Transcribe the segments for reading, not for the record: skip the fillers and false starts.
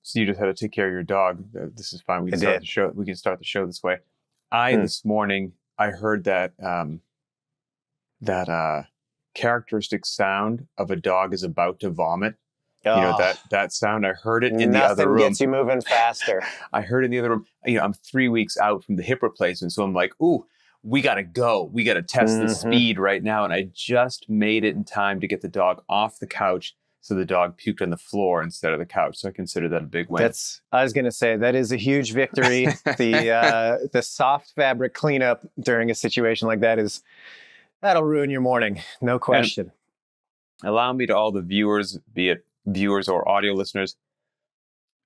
So you just had to take care of your dog. This is fine. We can start the show. We can start the show this way. This morning, I heard that characteristic sound of a dog is about to vomit. That sound. I heard it in the other room. Nothing gets you moving faster. I heard it in the other room. I'm 3 weeks out from the hip replacement, so I'm like, ooh, we got to go. We got to test the speed right now. And I just made it in time to get the dog off the couch. So the dog puked on the floor instead of the couch. So I consider that a big win. I was going to say, that is a huge victory. The soft fabric cleanup during a situation like that that'll ruin your morning. No question. And allow me to all the viewers, be it viewers or audio listeners,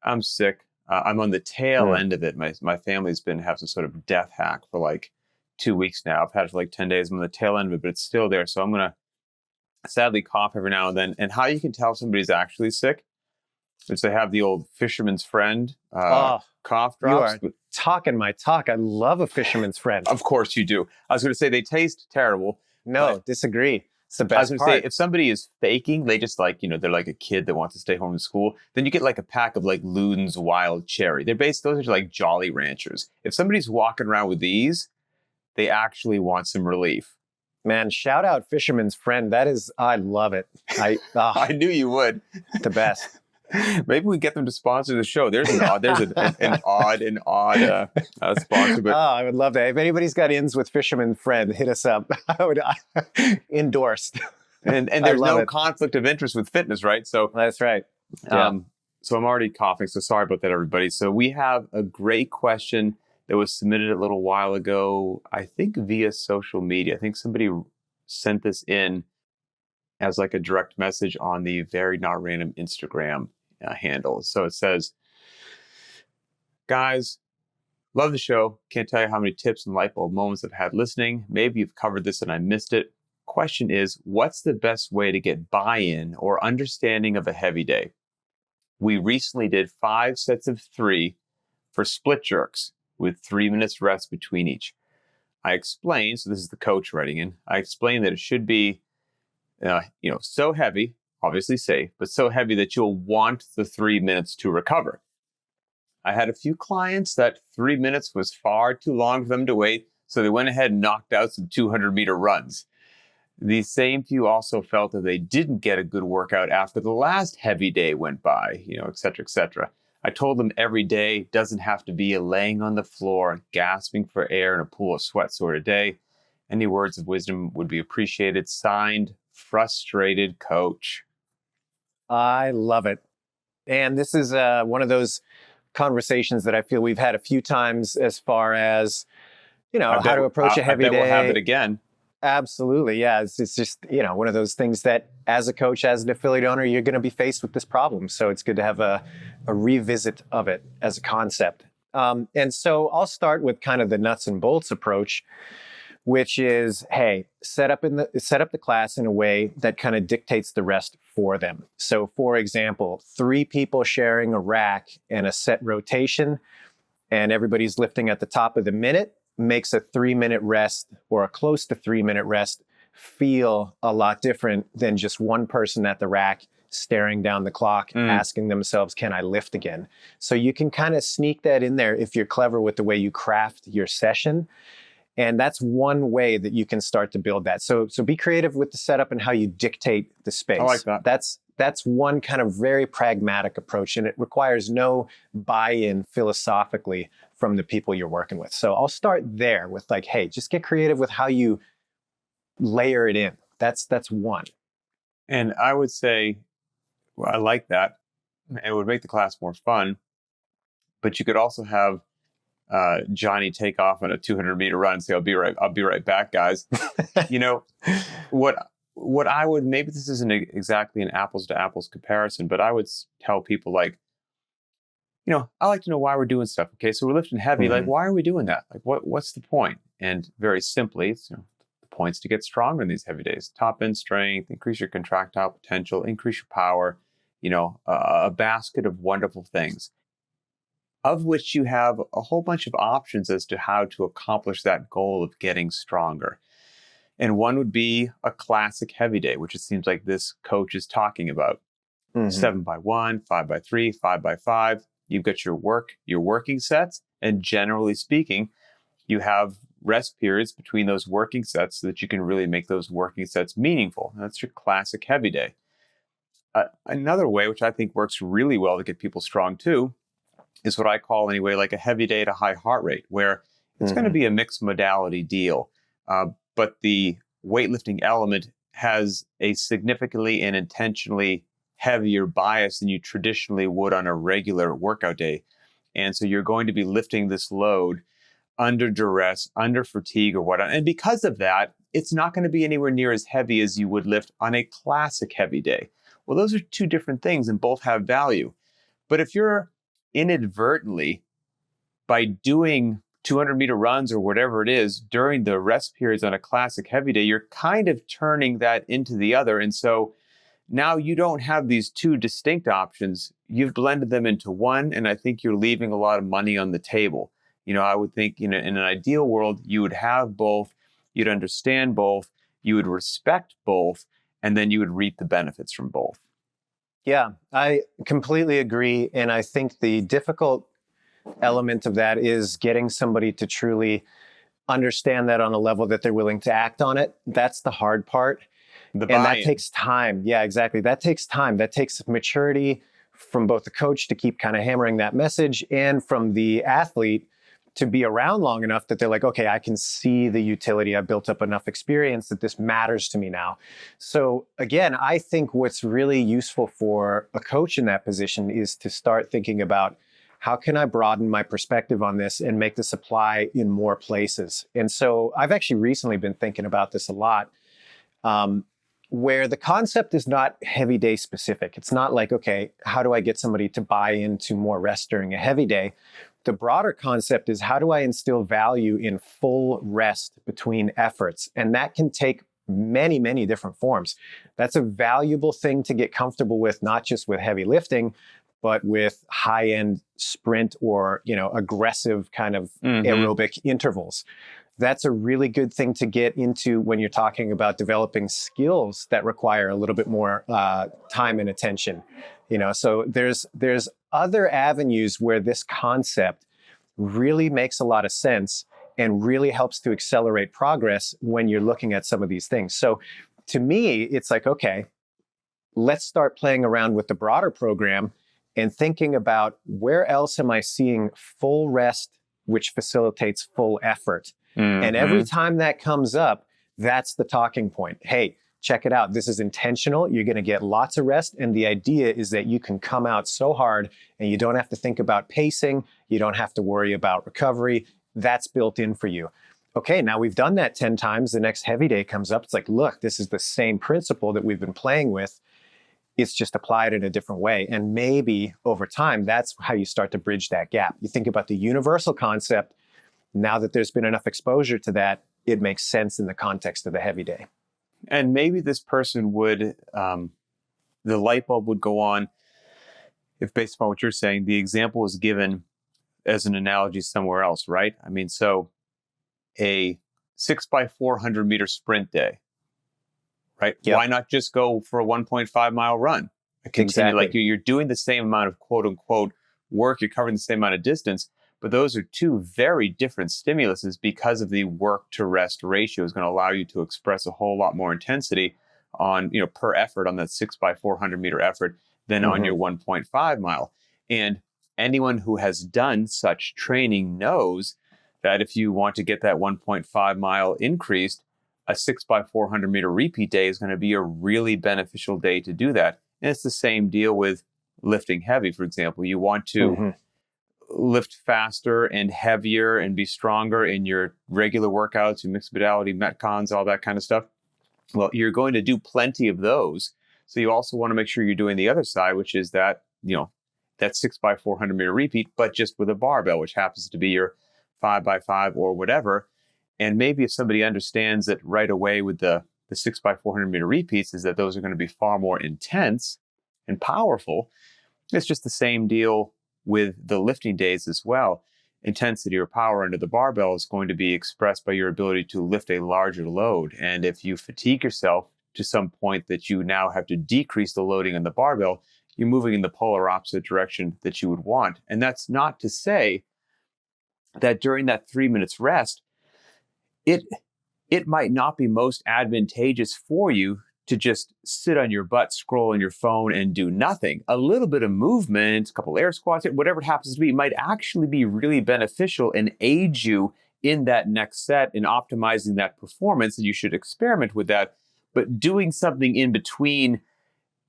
I'm sick. I'm on the tail end of it. My family's been having some sort of death hack for like 2 weeks now. I've had it for like 10 days. I'm on the tail end of it, but it's still there. So I'm going to sadly cough every now and then. And how you can tell somebody's actually sick is they have the old fisherman's friend cough drops. You are talking my talk. I love a fisherman's friend. Of course you do. I was going to say they taste terrible. No, disagree. It's the best part. I was going to say, if somebody is faking, they just like, they're like a kid that wants to stay home from school, then you get like a pack of like Luden's Wild Cherry. Those are like Jolly Ranchers. If somebody's walking around with these, they actually want some relief. Man, shout out Fisherman's Friend. I love it. I knew you would. The best. Maybe we get them to sponsor the show. There's an odd sponsor. But I would love that. If anybody's got ins with Fisherman's Friend, hit us up. I would endorsed. And there's no conflict of interest with fitness, right? So that's right. Yeah. So I'm already coughing. So sorry about that, everybody. So we have a great question that was submitted a little while ago, I think via social media. I think somebody sent this in as like a direct message on the Very Not Random Instagram handle. So it says, guys, love the show. Can't tell you how many tips and light bulb moments I've had listening. Maybe you've covered this and I missed it. Question is, what's the best way to get buy-in or understanding of a heavy day? We recently did 5 sets of 3 for split jerks with 3 minutes rest between each. I explained, so this is the coach writing in, I explained that it should be, so heavy, obviously safe, but so heavy that you'll want the 3 minutes to recover. I had a few clients that 3 minutes was far too long for them to wait, so they went ahead and knocked out some 200-meter runs. These same few also felt that they didn't get a good workout after the last heavy day went by, et cetera, et cetera. I told them every day doesn't have to be a laying on the floor, gasping for air in a pool of sweat sort of day. Any words of wisdom would be appreciated. Signed, Frustrated Coach. I love it. And this is one of those conversations that I feel we've had a few times as far as, how to approach a heavy day. We'll have it again. Absolutely. Yeah. It's just, one of those things that as a coach, as an affiliate owner, you're going to be faced with this problem. So it's good to have a revisit of it as a concept. And so I'll start with kind of the nuts and bolts approach, which is, hey, set up the class in a way that kind of dictates the rest for them. So for example, 3 people sharing a rack and a set rotation, and everybody's lifting at the top of the minute, makes a 3-minute rest or a close to 3-minute rest feel a lot different than just one person at the rack staring down the clock, asking themselves, can I lift again? So you can kind of sneak that in there if you're clever with the way you craft your session. And that's one way that you can start to build that. So be creative with the setup and how you dictate the space. I like that. That's one kind of very pragmatic approach, and it requires no buy-in philosophically from the people you're working with. So I'll start there with like, hey, just get creative with how you layer it in. That's one. And I would say, I like that. It would make the class more fun, but you could also have Johnny take off on a 200-meter run and say, I'll be right back, guys. What I would, maybe this isn't exactly an apples to apples comparison, but I would tell people like, I like to know why we're doing stuff. Okay. So we're lifting heavy. Like, why are we doing that? Like, what's the point? And very simply, it's, the point's to get stronger in these heavy days. Top end strength, increase your contractile potential, increase your power, a basket of wonderful things, of which you have a whole bunch of options as to how to accomplish that goal of getting stronger. And one would be a classic heavy day, which it seems like this coach is talking about. Mhm. 7x1, 5x3, 5x5. You've got your working sets. And generally speaking, you have rest periods between those working sets so that you can really make those working sets meaningful. That's your classic heavy day. Another way, which I think works really well to get people strong too, is what I call anyway, like a heavy day at a high heart rate, where it's going to Mhm. be a mixed modality deal. But the weightlifting element has a significantly and intentionally heavier bias than you traditionally would on a regular workout day. And so you're going to be lifting this load under duress, under fatigue or whatnot. And because of that, it's not going to be anywhere near as heavy as you would lift on a classic heavy day. Well, those are two different things and both have value. But if you're inadvertently, by doing 200-meter runs or whatever it is during the rest periods on a classic heavy day, you're kind of turning that into the other. And so now you don't have these two distinct options. You've blended them into one, and I think you're leaving a lot of money on the table. I would think in an ideal world, you would have both, you'd understand both, you would respect both, and then you would reap the benefits from both. Yeah, I completely agree. And I think the difficult element of that is getting somebody to truly understand that on a level that they're willing to act on it. That's the hard part. The And that buy-in. takes time. Yeah, exactly. That takes time. That takes maturity from both the coach to keep kind of hammering that message and from the athlete to be around long enough that they're like, okay, I can see the utility. I've built up enough experience that this matters to me now. So again, I think what's really useful for a coach in that position is to start thinking about how can I broaden my perspective on this and make this apply in more places? And so I've actually recently been thinking about this a lot. Where the concept is not heavy day specific. It's not like, okay, how do I get somebody to buy into more rest during a heavy day? The broader concept is how do I instill value in full rest between efforts? And that can take many, many different forms. That's a valuable thing to get comfortable with, not just with heavy lifting, but with high-end sprint or, aggressive kind of aerobic intervals. That's a really good thing to get into when you're talking about developing skills that require a little bit more time and attention. So there's other avenues where this concept really makes a lot of sense and really helps to accelerate progress when you're looking at some of these things. So to me, it's like, okay, let's start playing around with the broader program and thinking about where else am I seeing full rest, which facilitates full effort. And every time that comes up, that's the talking point. Hey, check it out. This is intentional. You're going to get lots of rest. And the idea is that you can come out so hard and you don't have to think about pacing. You don't have to worry about recovery. That's built in for you. Okay, now we've done that 10 times. The next heavy day comes up. It's like, look, this is the same principle that we've been playing with. It's just applied in a different way. And maybe over time, that's how you start to bridge that gap. You think about the universal concept. Now that there's been enough exposure to that, it makes sense in the context of the heavy day. And maybe this person would, the light bulb would go on if, based upon what you're saying, the example was given as an analogy somewhere else, right? I mean, so a 6x400 meter sprint day, right? Yep. Why not just go for a 1.5 mile run? Continue, Exactly. like you're doing the same amount of quote unquote work, you're covering the same amount of distance, but those are two very different stimuluses because of the work to rest ratio is going to allow you to express a whole lot more intensity on, per effort on that 6x400 meter effort than on your 1.5 mile. And anyone who has done such training knows that if you want to get that 1.5 mile increased, a 6x400 meter repeat day is going to be a really beneficial day to do that. And it's the same deal with lifting heavy, for example. You want to lift faster and heavier and be stronger in your regular workouts, your mixed modality, metcons, all that kind of stuff. Well, you're going to do plenty of those. So you also want to make sure you're doing the other side, which is that, that 6x400 meter repeat, but just with a barbell, which happens to be your 5x5 or whatever. And maybe if somebody understands that right away with the 6x400 meter repeats is that those are going to be far more intense and powerful. It's just the same deal with the lifting days as well. Intensity or power under the barbell is going to be expressed by your ability to lift a larger load. And if you fatigue yourself to some point that you now have to decrease the loading on the barbell, you're moving in the polar opposite direction that you would want. And that's not to say that during that 3 minutes rest, it might not be most advantageous for you to just sit on your butt, scroll on your phone, and do nothing. A little bit of movement, a couple air squats, whatever it happens to be, might actually be really beneficial and aid you in that next set in optimizing that performance. And you should experiment with that. But doing something in between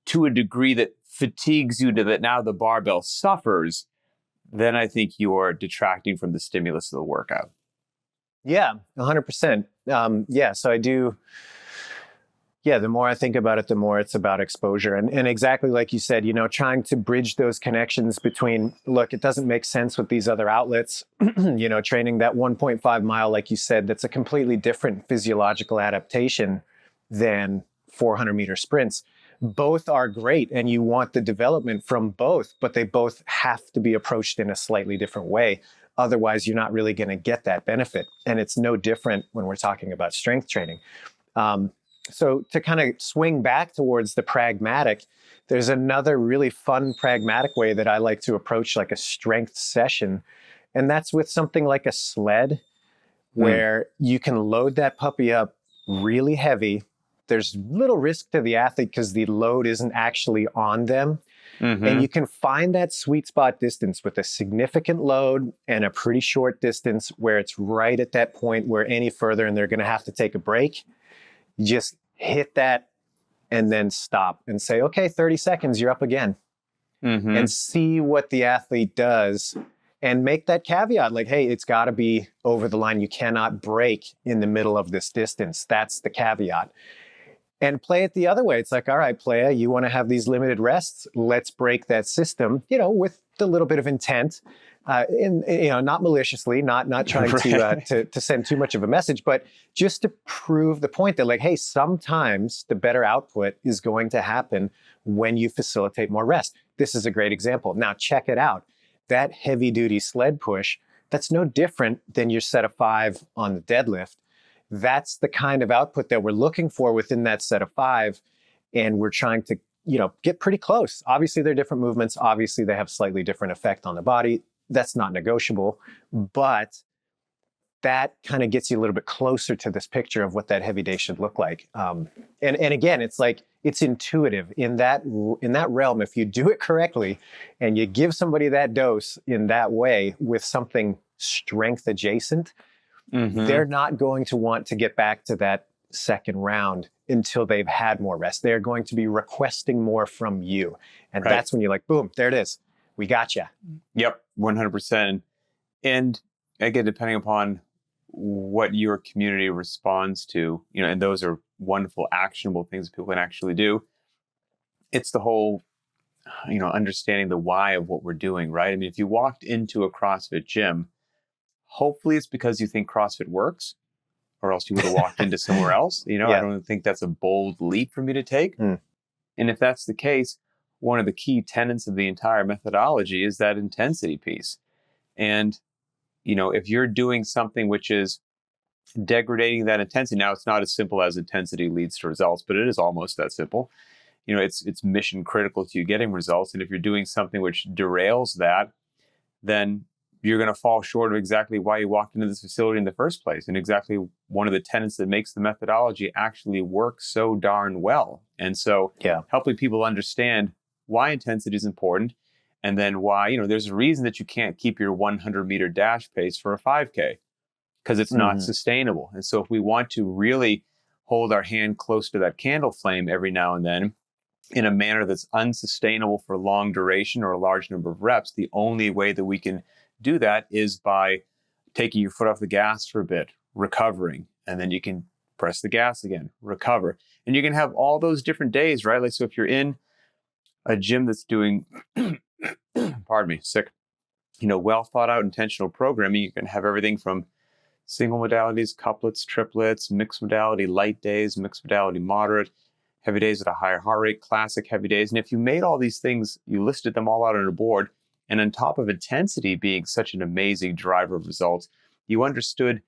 to a degree that fatigues you to that now the barbell suffers, then I think you are detracting from the stimulus of the workout. Yeah, 100%. So I do. Yeah, the more I think about it, the more it's about exposure. And exactly like you said, trying to bridge those connections between, look, it doesn't make sense with these other outlets, training that 1.5 mile, like you said, that's a completely different physiological adaptation than 400-meter sprints. Both are great, and you want the development from both, but they both have to be approached in a slightly different way. Otherwise, you're not really going to get that benefit. And it's no different when we're talking about strength training. So to kind of swing back towards the pragmatic, there's another really fun pragmatic way that I like to approach like a strength session. And that's with something like a sled, where you can load that puppy up really heavy. There's little risk to the athlete because the load isn't actually on them. And you can find that sweet spot distance with a significant load and a pretty short distance where it's right at that point where any further and they're going to have to take a break. You just hit that and then stop and say, okay, 30 seconds, you're up again. And see what the athlete does and make that caveat like, hey, it's got to be over the line. You cannot break in the middle of this distance. That's the caveat. And play it the other way. It's like, all right, playa, you want to have these limited rests. Let's break that system, with a little bit of intent, not maliciously, not trying to send too much of a message, but just to prove the point that like, hey, sometimes the better output is going to happen when you facilitate more rest. This is a great example. Now check it out. That heavy duty sled push, that's no different than your set of 5 on the deadlift. That's the kind of output that we're looking for within that set of 5. And we're trying to, get pretty close. Obviously, they're different movements. Obviously, they have slightly different effect on the body. That's not negotiable. But that kind of gets you a little bit closer to this picture of what that heavy day should look like. And again, it's like, it's intuitive in that realm. If you do it correctly and you give somebody that dose in that way with something strength adjacent, they're not going to want to get back to that second round until they've had more rest. They're going to be requesting more from you. And that's when you're like, boom, there it is. We got you. Yep, 100%. And again, depending upon what your community responds to, and those are wonderful, actionable things that people can actually do. It's the whole, understanding the why of what we're doing, right? I mean, if you walked into a CrossFit gym, hopefully it's because you think CrossFit works, or else you would have walked into somewhere else. I don't think that's a bold leap for me to take. And if that's the case, one of the key tenets of the entire methodology is that intensity piece. And, if you're doing something which is degrading that intensity, now it's not as simple as intensity leads to results, but it is almost that simple. It's mission critical to you getting results. And if you're doing something which derails that, then you're going to fall short of exactly why you walked into this facility in the first place, and exactly one of the tenets that makes the methodology actually work so darn well. And so helping people understand why intensity is important, and then why, there's a reason that you can't keep your 100-meter dash pace for a 5K, because it's not sustainable. And so if we want to really hold our hand close to that candle flame every now and then in a manner that's unsustainable for long duration or a large number of reps, the only way that we can do that is by taking your foot off the gas for a bit, recovering, and then you can press the gas again, recover. And you can have all those different days, right? Like, so if you're in a gym that's doing, pardon me, sick, well thought out intentional programming, you can have everything from single modalities, couplets, triplets, mixed modality, light days, mixed modality, moderate, heavy days at a higher heart rate, classic heavy days. And if you made all these things, you listed them all out on a board, and on top of intensity being such an amazing driver of results, you understood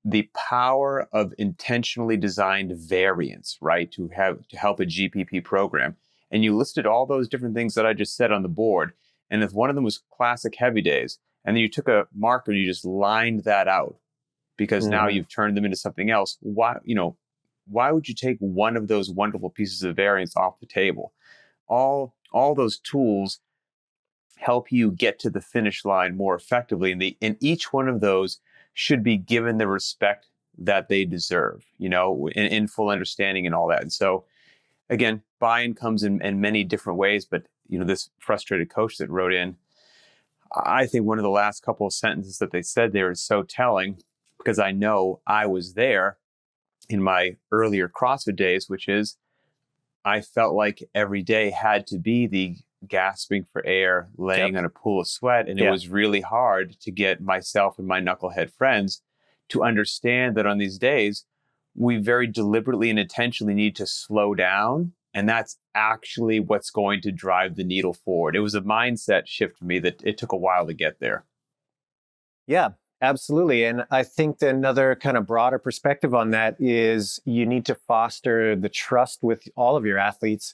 the power of intentionally designed variance, right? To help a GPP program. and you listed all those different things that I just said on the board. And if one of them was classic heavy days, and then you took a marker and you just lined that out because now you've turned them into something else, why would you take one of those wonderful pieces of variance off the table? All those tools help you get to the finish line more effectively. And each one of those should be given the respect that they deserve, in full understanding and all that. And so, again, buy-in comes in many different ways, but, this frustrated coach that wrote in, I think one of the last couple of sentences that they said there is so telling, because I know I was there in my earlier CrossFit days, which is I felt like every day had to be the gasping for air, laying on a pool of sweat. And it was really hard to get myself and my knucklehead friends to understand that on these days, we very deliberately and intentionally need to slow down. And that's actually what's going to drive the needle forward. It was a mindset shift for me that it took a while to get there. Yeah, absolutely. And I think that another kind of broader perspective on that is you need to foster the trust with all of your athletes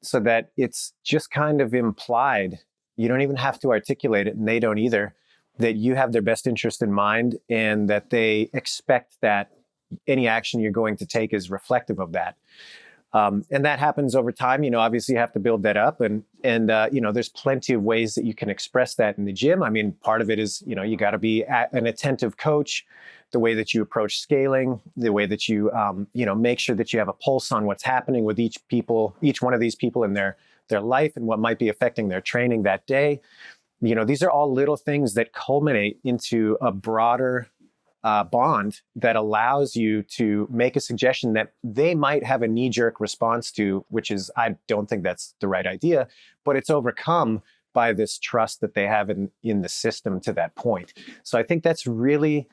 so that it's just kind of implied. You don't even have to articulate it, and they don't either, that you have their best interest in mind and that they expect that any action you're going to take is reflective of that. And that happens over time. Obviously you have to build that up, and there's plenty of ways that you can express that in the gym. I mean, part of it is, you got to be an attentive coach, the way that you approach scaling, the way that you, make sure that you have a pulse on what's happening with each one of these people in their life and what might be affecting their training that day. These are all little things that culminate into a broader bond that allows you to make a suggestion that they might have a knee-jerk response to, which is, I don't think that's the right idea, but it's overcome by this trust that they have in the system to that point. So I think that's really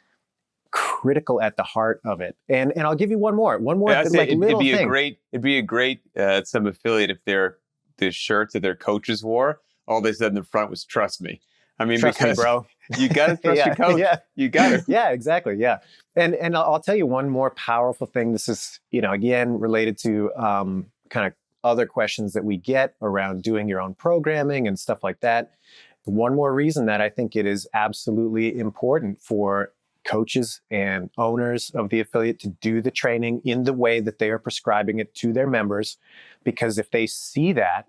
critical at the heart of it. And I'll give you one more I'd say little thing. It'd be a great some affiliate if the shirts that their coaches wore, all they said in the front was "Trust me." I mean, Trust because me, bro. You got to trust your coach. Yeah. You got to. Yeah, exactly. Yeah. And I'll tell you one more powerful thing. This is, again, related to kind of other questions that we get around doing your own programming and stuff like that. One more reason that I think it is absolutely important for coaches and owners of the affiliate to do the training in the way that they are prescribing it to their members, because if they see that,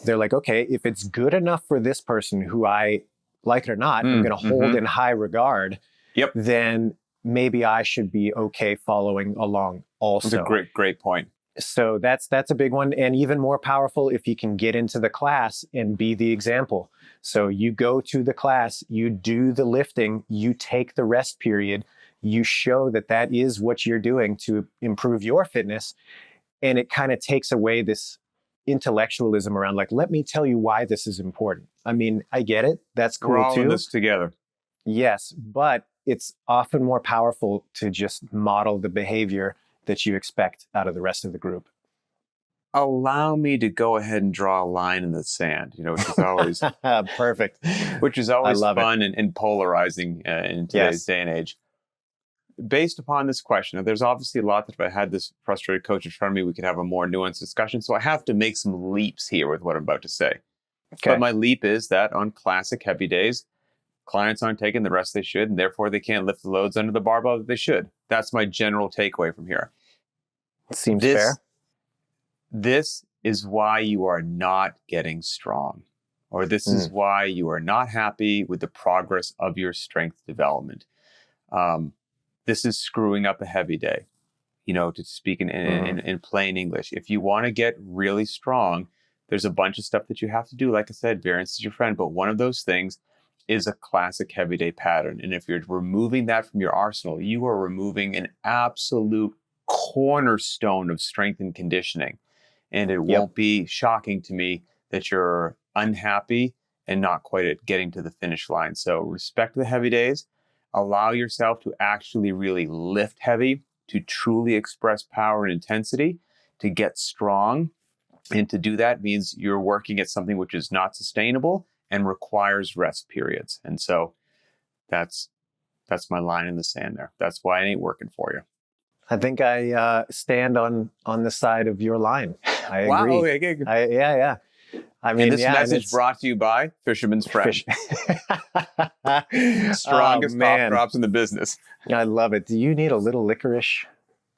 they're like, okay, if it's good enough for this person who I, like it or not, I'm going to hold in high regard, then maybe I should be okay following along also. That's a great point. So that's a big one. And even more powerful if you can get into the class and be the example. So you go to the class, you do the lifting, you take the rest period, you show that is what you're doing to improve your fitness. And it kind of takes away this intellectualism around, like, let me tell you why this is important. I mean, I get it. That's cool too. We're all in this together. Yes, but it's often more powerful to just model the behavior that you expect out of the rest of the group. Allow me to go ahead and draw a line in the sand, which is always perfect, which is always fun and polarizing in today's day and age. Based upon this question, there's obviously a lot that if I had this frustrated coach in front of me, we could have a more nuanced discussion. So I have to make some leaps here with what I'm about to say. Okay. But my leap is that on classic heavy days, clients aren't taking the rest they should, and therefore they can't lift the loads under the barbell that they should. That's my general takeaway from here. Seems fair. This is why you are not getting strong, or this is why you are not happy with the progress of your strength development. This is screwing up a heavy day, to speak in plain English. If you want to get really strong, there's a bunch of stuff that you have to do. Like I said, variance is your friend, but one of those things is a classic heavy day pattern. And if you're removing that from your arsenal, you are removing an absolute cornerstone of strength and conditioning. And it won't be shocking to me that you're unhappy and not quite at getting to the finish line. So respect the heavy days. Allow yourself to actually really lift heavy, to truly express power and intensity, to get strong. And to do that means you're working at something which is not sustainable and requires rest periods. And so that's my line in the sand there. That's why it ain't working for you. I think I stand on the side of your line. I Wow. agree. Okay. Yeah. I mean, And this yeah, message brought to you by Fisherman's Friend. Strongest cough drops in the business. I love it. Do you need a little licorice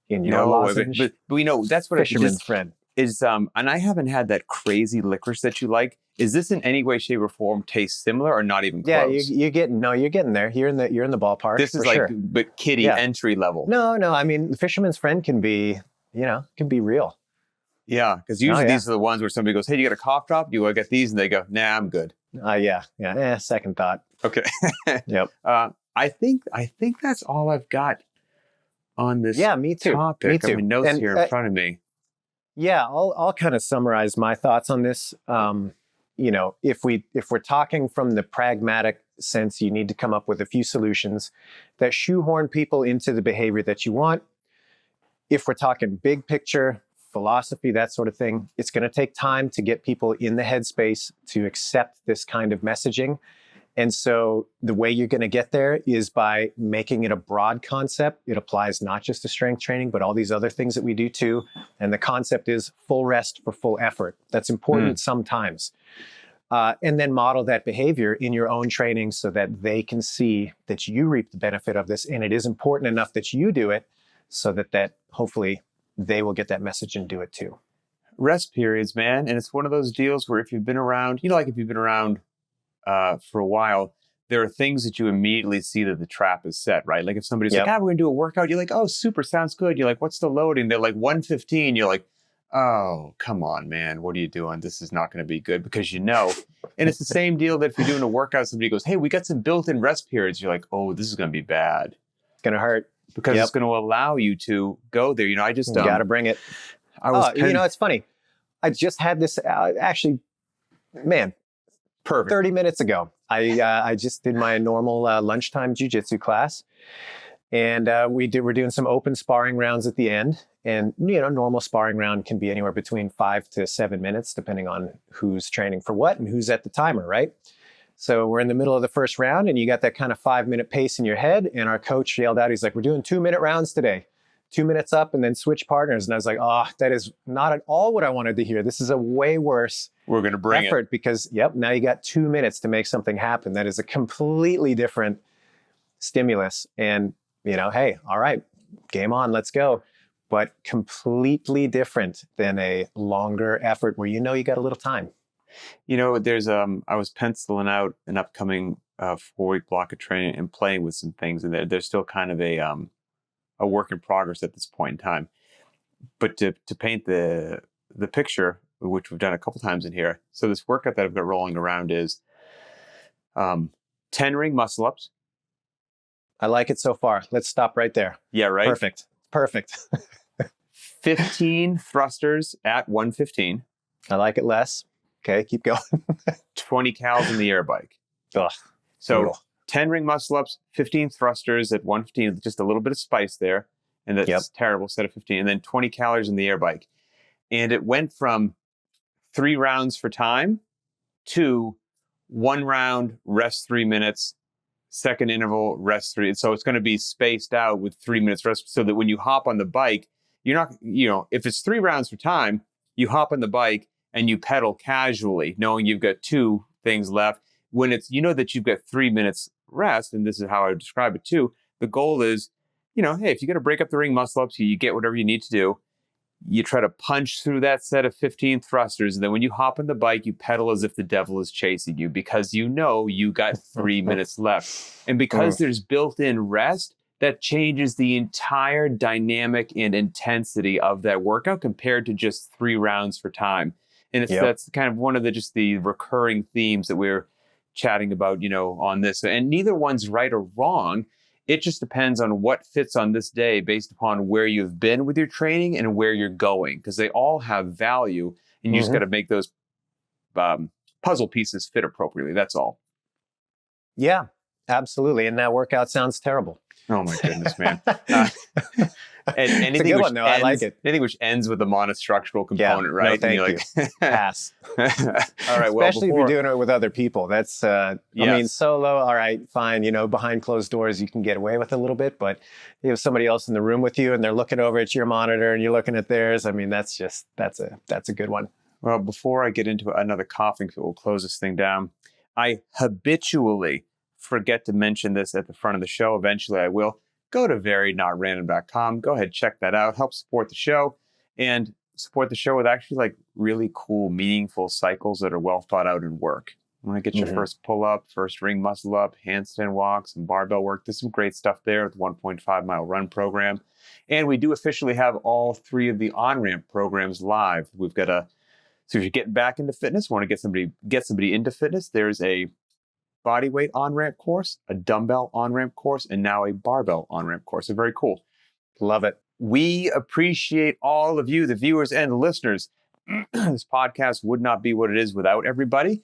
in your No, lozenge? but we know that's what Fisherman's Friend is. And I haven't had that crazy licorice that you like. Is this in any way, shape, or form taste similar or not even close? Yeah, you're getting there. You're in the ballpark. This is for sure. but kiddie entry level. No. I mean, the Fisherman's Friend can be real. Yeah, because usually these are the ones where somebody goes, "Hey, you got a cough drop? Do you want to get these?" And they go, "Nah, I'm good." Yeah. Second thought. Okay. Yep. I think that's all I've got on this. Yeah, me too. Topic. Me too. I have my notes here in front of me. Yeah, I'll kind of summarize my thoughts on this. If we're talking from the pragmatic sense, you need to come up with a few solutions that shoehorn people into the behavior that you want. If we're talking big picture, philosophy, that sort of thing, it's going to take time to get people in the headspace to accept this kind of messaging. And so the way you're going to get there is by making it a broad concept. It applies not just to strength training, but all these other things that we do too. And the concept is full rest for full effort. That's important sometimes. And then model that behavior in your own training so that they can see that you reap the benefit of this. And it is important enough that you do it so that hopefully they will get that message and do it too. Rest periods, man. And it's one of those deals where if you've been around, if you've been around for a while, there are things that you immediately see that the trap is set, right? Like if somebody's like, we're going to do a workout. You're like, oh, super, sounds good. You're like, what's the loading? They're like 115. You're like, oh, come on, man. What are you doing? This is not going to be good because And it's the same deal that if you're doing a workout, somebody goes, hey, we got some built-in rest periods. You're like, oh, this is going to be bad. It's going to hurt. Because it's going to allow you to go there. I just... You got to bring it. It's funny. I just had this actually, man, perfect. 30 minutes ago. I just did my normal lunchtime jiu-jitsu class. And we're doing some open sparring rounds at the end. And, normal sparring round can be anywhere between 5 to 7 minutes, depending on who's training for what and who's at the timer, right? So we're in the middle of the first round and you got that kind of 5-minute pace in your head. And our coach yelled out, he's like, we're doing 2-minute rounds today. 2 minutes up and then switch partners. And I was like, oh, that is not at all what I wanted to hear. This is a way worse effort because, now you got 2 minutes to make something happen. That is a completely different stimulus. And, hey, all right, game on, let's go. But completely different than a longer effort where you got a little time. There's I was penciling out an upcoming 4-week block of training and playing with some things, and there's still kind of a work in progress at this point in time. But to paint the picture, which we've done a couple times in here, so this workout that I've got rolling around is 10 ring muscle ups. I like it so far. Let's stop right there. Yeah, right. Perfect. 15 thrusters at 115. I like it less. Okay, keep going. 20 cals in the air bike. Ugh, so brutal. 10 ring muscle ups, 15 thrusters at 115, just a little bit of spice there. And that's terrible, set of 15. And then 20 calories in the air bike. And it went from 3 rounds for time to 1 round, rest 3 minutes, second interval, rest 3. So it's going to be spaced out with 3 minutes rest so that when you hop on the bike, you're not, if it's 3 rounds for time, you hop on the bike and you pedal casually, knowing you've got 2 things left. When it's, that you've got 3 minutes rest, and this is how I would describe it too, the goal is, hey, if you got to break up the ring muscle ups, you get whatever you need to do. You try to punch through that set of 15 thrusters. And then when you hop on the bike, you pedal as if the devil is chasing you because you got 3 minutes left. And because there's built-in rest, that changes the entire dynamic and intensity of that workout compared to just 3 rounds for time. And that's kind of one of the recurring themes that we're chatting about, on this. And neither one's right or wrong. It just depends on what fits on this day based upon where you've been with your training and where you're going, because they all have value and you just got to make those puzzle pieces fit appropriately. That's all. Yeah, absolutely. And that workout sounds terrible. Oh my goodness, man. And It's a good one, though. I like it. Anything which ends with a monostructural Yeah, component, right? no, thank And you. you're like, Pass. all right. Well, Especially if you're doing it with other people. That's, I mean, solo, all right, fine. Behind closed doors, you can get away with a little bit, but you have somebody else in the room with you and they're looking over at your monitor and you're looking at theirs. I mean, that's a good one. Well, before I get into another coughing fit, we'll close this thing down. I habitually forget to mention this at the front of the show. Eventually I will. Go to variednotrandom.com. Go ahead, check that out. Help support the show and support the show with actually like really cool, meaningful cycles that are well thought out and work. You want to get your first pull up, first ring muscle up, handstand walks, and barbell work. There's some great stuff there with the 1.5 mile run program. And we do officially have all 3 of the on-ramp programs live. We've got so if you're getting back into fitness, want to get somebody into fitness, there's a body weight on-ramp course, a dumbbell on-ramp course, and now a barbell on-ramp course. So very cool. Love it. We appreciate all of you, the viewers and the listeners. This podcast would not be what it is without everybody.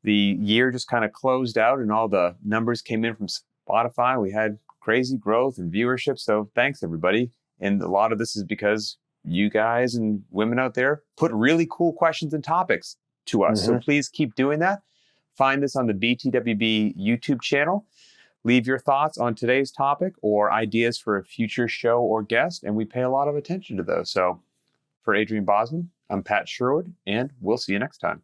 The year just kind of closed out and all the numbers came in from Spotify. We had crazy growth and viewership. So thanks, everybody. And a lot of this is because you guys and women out there put really cool questions and topics to us. So please keep doing that. Find this on the btwb YouTube channel. Leave your thoughts on today's topic or ideas for a future show or guest, and we pay a lot of attention to those. So for Adrian Bosman, I'm Pat Sherwood, and we'll see you next time.